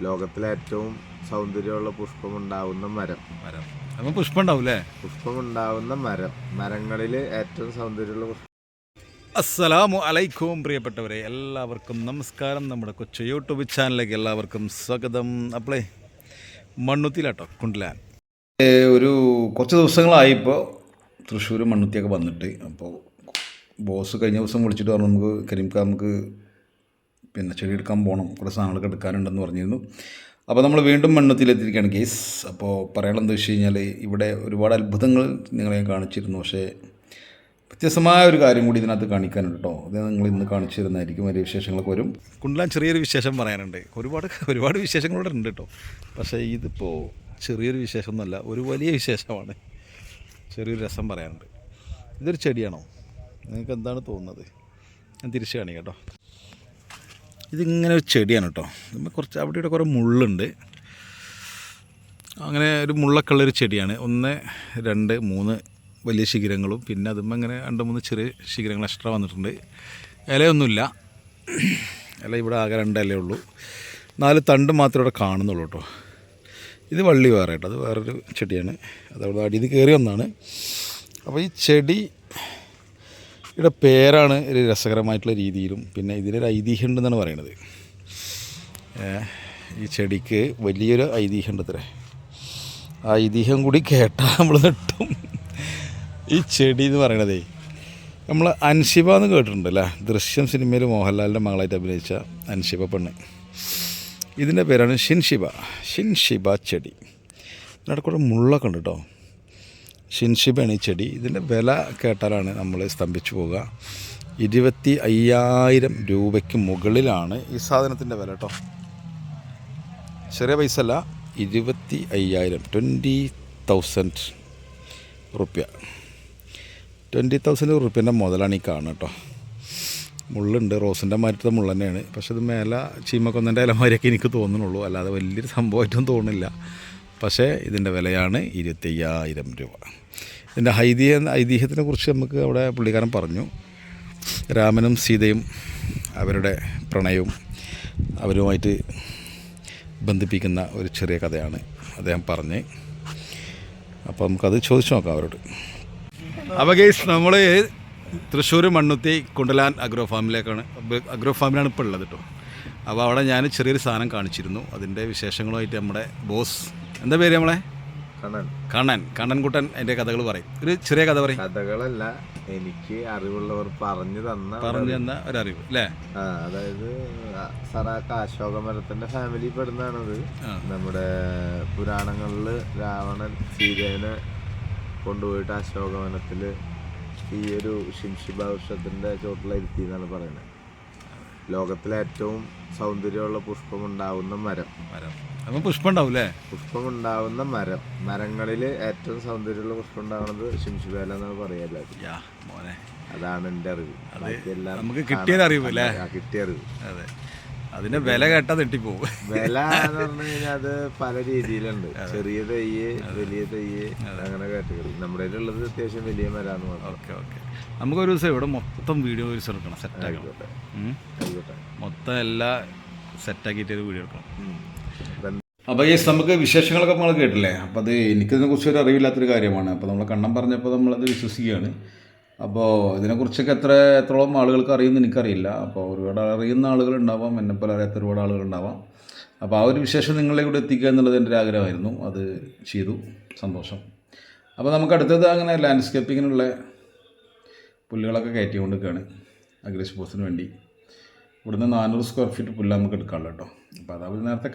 ലോകത്തിലെ ഏറ്റവും സൗന്ദര്യമുള്ള പുഷ്പമുണ്ടാവുന്ന മരം. അപ്പം പുഷ്പം ഉണ്ടാവൂലേ? പുഷ്പമുണ്ടാവുന്ന മരം. മരങ്ങളിൽ ഏറ്റവും സൗന്ദര്യമുള്ള പുഷ്പം. അസ്സലാമു അലൈക്കും പ്രിയപ്പെട്ടവരെ, എല്ലാവർക്കും നമസ്കാരം. നമ്മുടെ കൊച്ചു യൂട്യൂബ് ചാനലിലേക്ക് എല്ലാവർക്കും സ്വാഗതം. അപ്പോളേ മണ്ണുത്തിയിലാട്ടോ, കുണ്ടലാൻ. ഒരു കുറച്ച് ദിവസങ്ങളായിപ്പോൾ തൃശ്ശൂർ മണ്ണുത്തിയൊക്കെ വന്നിട്ട്. അപ്പോൾ ബോസ് കഴിഞ്ഞ ദിവസം വിളിച്ചിട്ട് പറഞ്ഞു നമുക്ക് കരീംക്ക നമുക്ക് ചെടി എടുക്കാൻ പോകണം, കുറേ സാധനങ്ങളൊക്കെ എടുക്കാനുണ്ടെന്ന് പറഞ്ഞിരുന്നു. അപ്പോൾ നമ്മൾ വീണ്ടും മണ്ണുത്തിയിലെത്തിയിരിക്കുകയാണ് കേസ്. അപ്പോൾ പറയാനുള്ളത് എന്താ വെച്ച് കഴിഞ്ഞാൽ, ഇവിടെ ഒരുപാട് അത്ഭുതങ്ങൾ നിങ്ങളെ കാണിച്ചിരുന്നു. പക്ഷേ വ്യത്യസ്തമായ ഒരു കാര്യം കൂടി ഇതിനകത്ത് കാണിക്കാനുണ്ട് കേട്ടോ. അത് നിങ്ങൾ ഇന്ന് കാണിച്ചു തരുന്നതായിരിക്കും. വലിയ വിശേഷങ്ങളൊക്കെ വരും. കുണ്ടലാൻ ചെറിയൊരു വിശേഷം പറയാനുണ്ട്. ഒരുപാട് വിശേഷങ്ങളോടെ ഉണ്ട് കേട്ടോ. പക്ഷേ ഇതിപ്പോൾ ചെറിയൊരു വിശേഷമൊന്നുമല്ല, ഒരു വലിയ വിശേഷമാണ്. ചെറിയൊരു രസം പറയാനുണ്ട്. ഇതൊരു ചെടിയാണോ? നിങ്ങൾക്ക് എന്താണ് തോന്നുന്നത്? ഞാൻ തിരിച്ച് കാണിക്കാം കേട്ടോ. ഇതിങ്ങനെ ഒരു ചെടിയാണ് കേട്ടോ. കുറച്ച് അവിടെ ഇവിടെ കുറേ മുള്ളുണ്ട്. അങ്ങനെ ഒരു മുള്ളൊക്കെ ഉള്ളൊരു ചെടിയാണ്. 1, 2, 3 വലിയ ശിഖരങ്ങളും പിന്നെ അതുമ്പോൾ ഇങ്ങനെ 2, 3 ചെറിയ ശിഖരങ്ങൾ എക്സ്ട്രാ വന്നിട്ടുണ്ട്. ഇലയൊന്നുമില്ല. ഇല ഇവിടെ ആകെ 2 ഇലയേ ഉള്ളൂ. 4 തണ്ട് മാത്രമേ ഇവിടെ കാണുന്നുള്ളൂ കേട്ടോ. ഇത് വള്ളി വേറെ കേട്ടോ, അത് വേറൊരു ചെടിയാണ്. അതവിടെ അടിയിൽ കയറി വന്നാണ്. അപ്പോൾ ഈ ചെടിയുടെ പേരാണ് ഒരു രസകരമായിട്ടുള്ള രീതിയിലും പിന്നെ ഇതിനൊരു ഐതിഹ്യം ഉണ്ടെന്നാണ് പറയണത്. ഈ ചെടിക്ക് വലിയൊരു ഐതിഹ്യം ഉണ്ട് അത്രേ. ആ ഐതിഹ്യം കൂടി കേട്ടാൽ നമ്മൾ നെട്ടും. ഈ ചെടി എന്ന് പറയണതേ, നമ്മൾ അൻഷിബ എന്ന് കേട്ടിട്ടുണ്ടല്ലേ? ദൃശ്യം സിനിമയിൽ മോഹൻലാലിൻ്റെ മകളായിട്ട് അഭിനയിച്ച അൻഷിബ പെണ്ണ്. ഇതിൻ്റെ പേരാണ് ഷിൻഷിബ ചെടി. ഇതിനകത്ത് കുറേ മുള്ളൊക്കെ ഉണ്ട് കേട്ടോ. ഷിൻഷിബയാണ് ഈ ചെടി. ഇതിൻ്റെ വില കേട്ടാലാണ് നമ്മൾ സ്തംഭിച്ചു പോവുക. 25,000 രൂപയ്ക്ക് മുകളിലാണ് ഈ സാധനത്തിൻ്റെ വില കേട്ടോ. ചെറിയ പൈസ അല്ല, 25,000, 20,000 റുപ്യ. 20,000 റുപ്യൻ്റെ മുതലാണ് ഈ കാണുന്നത് കേട്ടോ. മുള്ളുണ്ട്, റോസിൻ്റെ മാറ്റത്തെ മുള്ള തന്നെയാണ്. പക്ഷെ ഇത് മേലെ ചീമക്കൊന്നൻ്റെ ഇലമാരിയൊക്കെ എനിക്ക് തോന്നുന്നുള്ളൂ, അല്ലാതെ വലിയൊരു സംഭവമായിട്ടും തോന്നുന്നില്ല. പക്ഷേ ഇതിൻ്റെ വിലയാണ് 25,000 രൂപ. ഇതിൻ്റെ ഐതിഹ്യത്തിനെ കുറിച്ച് നമുക്ക് അവിടെ പുള്ളിക്കാരൻ പറഞ്ഞു. രാമനും സീതയും അവരുടെ പ്രണയവും അവരുമായിട്ട് ബന്ധിപ്പിക്കുന്ന ഒരു ചെറിയ കഥയാണ് അദ്ദേഹം പറഞ്ഞ്. അപ്പോൾ നമുക്കത് ചോദിച്ചു നോക്കാം അവരോട്. അപ്പോൾ ഗൈസ്, നമ്മൾ തൃശ്ശൂർ മണ്ണുത്തി കുണ്ടലാൻ അഗ്രോ ഫാമിലാണ് ഇപ്പോൾ ഉള്ളത് കേട്ടോ. അപ്പോൾ അവിടെ ഞാൻ ചെറിയൊരു സാധനം കാണിച്ചിരുന്നു. അതിൻ്റെ വിശേഷങ്ങളുമായിട്ട് നമ്മുടെ ബോസ്, എന്താ പേര് നമ്മളെ? കണ്ണൻകുട്ടൻ അതിൻ്റെ കഥകൾ പറയും. ഒരു ചെറിയ കഥ പറയും. കഥകളല്ല, എനിക്ക് അറിവുള്ളവർ പറഞ്ഞു തന്ന ഒരറിവ് അല്ലേ? അതായത് സറാക്ക അശോകമരത്തിന്റെ ഫാമിലി പെടുന്നതാണത്. നമ്മുടെ പുരാണങ്ങളിൽ രാവണൻ സീതേനെ കൊണ്ടുപോയിട്ട് അശോകവനത്തിൽ ഈ ഒരു ഷിൻഷിബ വൃക്ഷത്തിന്റെ ചോട്ടിലിരുത്തി എന്നാണ് പറയുന്നത്. ലോകത്തിലെ ഏറ്റവും സൗന്ദര്യമുള്ള പുഷ്പമുണ്ടാവുന്ന മരം. അപ്പം പുഷ്പം ഉണ്ടാവൂലേ? പുഷ്പമുണ്ടാവുന്ന മരം. മരങ്ങളിൽ ഏറ്റവും സൗന്ദര്യമുള്ള പുഷ്പം ഉണ്ടാവുന്നത് ഷിൻഷിബേല എന്നാണ് പറയല്ലേ. അതാണ് എൻ്റെ അറിവ്. നമുക്ക് കിട്ടിയൊരു അറിവ് അല്ലേ? കിട്ടിയ അറിവ്. അതെ, അതിന്റെ വില കേട്ടാ തെറ്റിപ്പോവും. വില എന്ന് പറഞ്ഞു കഴിഞ്ഞാൽ അത് പല രീതിയിലുണ്ട്. ചെറിയ തയ്യ്, വലിയ തയ്യ്, അങ്ങനെ കാറ്റഗറി. നമ്മുടെ ഉള്ളത് അത്യാവശ്യം വലിയ മരാന്ന് പറഞ്ഞു. ഓക്കെ, നമുക്കൊരു ദിവസം ഇവിടെ മൊത്തം വീഡിയോ എടുക്കണം, സെറ്റാക്കിക്കോട്ടെ. മൊത്തം എല്ലാം സെറ്റാക്കിയിട്ട് ഒരു വീഡിയോ എടുക്കണം. അപ്പോൾ ഈ നമുക്ക് വിശേഷങ്ങളൊക്കെ നമ്മൾ കേട്ടില്ലേ? അപ്പോൾ അത് എനിക്കതിനെ കുറിച്ച് ഒരു അറിവില്ലാത്തൊരു കാര്യമാണ്. അപ്പോൾ നമ്മൾ കണ്ണം പറഞ്ഞപ്പോൾ നമ്മളത് വിശ്വസിക്കുകയാണ്. അപ്പോൾ ഇതിനെക്കുറിച്ചൊക്കെ എത്രത്തോളം ആളുകൾക്ക് അറിയുമെന്ന് എനിക്കറിയില്ല. അപ്പോൾ ഒരുപാട് അറിയുന്ന ആളുകളുണ്ടാവാം, എന്നെപ്പോലെ അറിയാത്ത ഒരുപാട് ആളുകളുണ്ടാവാം. അപ്പോൾ ആ ഒരു വിശേഷം നിങ്ങളെ കൂടെ എത്തിക്കുക എന്നുള്ളത് എൻ്റെ ഒരു ആഗ്രഹമായിരുന്നു. അത് ചെയ്തു, സന്തോഷം. അപ്പോൾ നമുക്ക് അടുത്തത് അങ്ങനെ ലാൻഡ്സ്കേപ്പിങ്ങിനുള്ള പുല്ലുകളൊക്കെ കയറ്റിക്കൊണ്ടിരിക്കുകയാണ് അഗ്രസ് ബോസിന് വേണ്ടി. ഇവിടുന്ന് 400 സ്ക്വയർ ഫീറ്റ് പുല്ല് നമുക്ക് എടുക്കാമല്ലോ കേട്ടോ. അപ്പോൾ അത് അവർ നേരത്തെ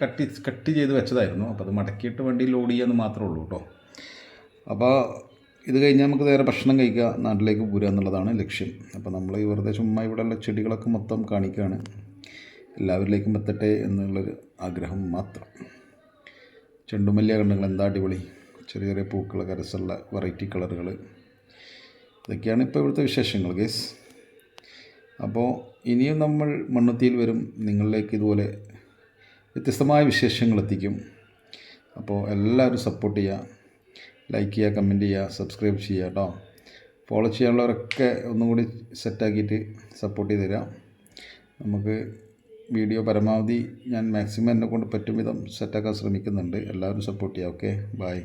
കട്ട് ചെയ്ത് വെച്ചതായിരുന്നു. അപ്പോൾ അത് മടക്കിയിട്ട് വണ്ടി ലോഡ് ചെയ്യാമെന്ന് മാത്രമേ ഉള്ളൂ കേട്ടോ. അപ്പോൾ ഇത് കഴിഞ്ഞാൽ നമുക്ക് നേരെ ഭക്ഷണം കഴിക്കുക, നാട്ടിലേക്ക് പോരുക എന്നുള്ളതാണ് ലക്ഷ്യം. അപ്പോൾ നമ്മൾ ഈ വെറുതെ ചുമ്മാ ഇവിടെയുള്ള ചെടികളൊക്കെ മൊത്തം കാണിക്കുകയാണ്. എല്ലാവരിലേക്കും എത്തട്ടെ എന്നുള്ളൊരു ആഗ്രഹം മാത്രം. ചെണ്ടുമല്ലിയ കണ്ടെങ്കിൽ എന്താ അടിപൊളി, ചെറിയ ചെറിയ പൂക്കളൊക്കെ രസമുള്ള വെറൈറ്റി കളറുകൾ. ഇതൊക്കെയാണ് ഇപ്പോൾ ഇവിടുത്തെ വിശേഷങ്ങൾ ഗേസ്. അപ്പോൾ ഇനിയും നമ്മൾ മണ്ണുത്തിയിൽ വരും, നിങ്ങളിലേക്ക് ഇതുപോലെ വ്യത്യസ്തമായ വിശേഷങ്ങൾ എത്തിക്കും. അപ്പോൾ എല്ലാവരും സപ്പോർട്ട് ചെയ്യുക, ലൈക്ക് ചെയ്യുക, കമൻറ്റ് ചെയ്യുക, സബ്സ്ക്രൈബ് ചെയ്യുക കേട്ടോ. ഫോളോ ചെയ്യാനുള്ളവരൊക്കെ ഒന്നും കൂടി സെറ്റാക്കിയിട്ട് സപ്പോർട്ട് ചെയ്ത് തരാം. നമുക്ക് വീഡിയോ പരമാവധി ഞാൻ മാക്സിമം എന്നെ കൊണ്ട് പറ്റും വിധം സെറ്റാക്കാൻ ശ്രമിക്കുന്നുണ്ട്. എല്ലാവരും സപ്പോർട്ട് ചെയ്യാം. Okay, by.